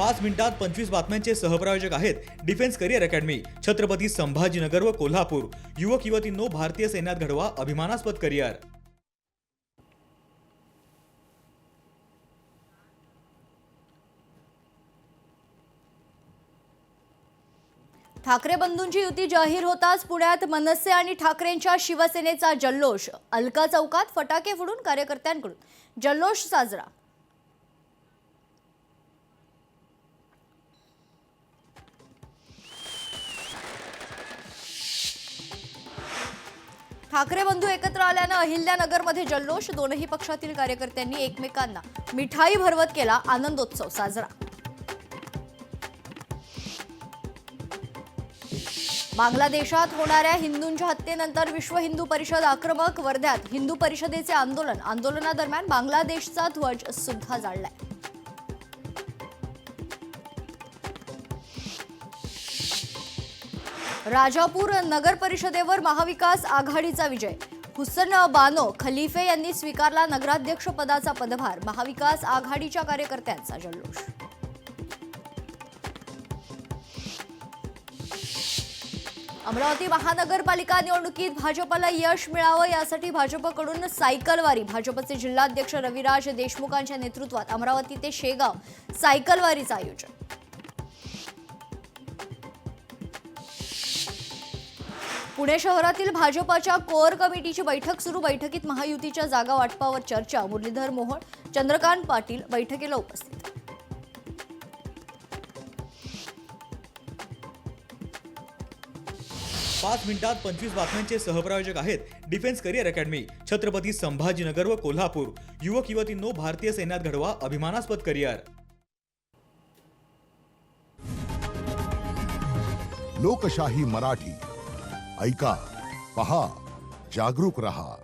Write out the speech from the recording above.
5 मिनिटात 25 बातम्यांचे सहप्रायोजक आहेत defence career academy, Chhatrapati Sambhajinagar व कोल्हापूर। युवक युवतींनो, भारतीय सैन्यात घडवा अभिमानास्पद करिअर। ठाकरे बंधूंची युती जाहीर होताच पुण्यात मनसे आणि ठाकरेंच्या शिवसेनेचा जल्लोष। अलका चौकात फटाके फोडून कार्यकर्त्यांकडून जल्लोष साजरा। ठाकरे बंधू एकत्र आल्यानं अहिल्यानगरमध्ये जल्लोष। दोनही पक्षातील कार्यकर्त्यांनी एकमेकांना मिठाई भरवत केला आनंदोत्सव साजरा। बांगलादेशात होणाऱ्या हिंदूंच्या हत्येनंतर विश्व हिंदू परिषद आक्रमक। वर्ध्यात हिंदू परिषदेचे आंदोलनादरम्यान बांगलादेशचा ध्वज सुद्धा जाळलाय। राजापूर नगर परिषदेवर महाविकास आघाडीचा विजय। हुसन बानो खलिफे यांनी स्वीकारला नगराध्यक्ष पदाचा पदभार। महाविकास आघाडीच्या कार्यकर्त्यांचा जल्लोष। अमरावती महानगरपालिका निवडणुकीत भाजपला यश मिळावं यासाठी भाजपकडून सायकलवारी। भाजपचे जिल्हाध्यक्ष रविराज देशमुखांच्या नेतृत्वात अमरावती ते शेगाव सायकलवारीचं आयोजन। पुणे शहरातील भाजपच्या कोअर कमिटीची बैठक सुरू। बैठकीत महायुतीच्या जागा वाटपावर चर्चा। मुरलीधर मोहोळ, चंद्रकांत पाटील बैठकीला उपस्थित। 5 मिनिटात 25 बातम्यांचे सहप्रायोजक आहेत defence career academy, Chhatrapati Sambhajinagar व कोल्हापूर। युवक युवतींनो, भारतीय सैन्यात घडवा अभिमानास्पद करिअर। लोकशाही मराठी ऐका, पहा, जागरूक रहा।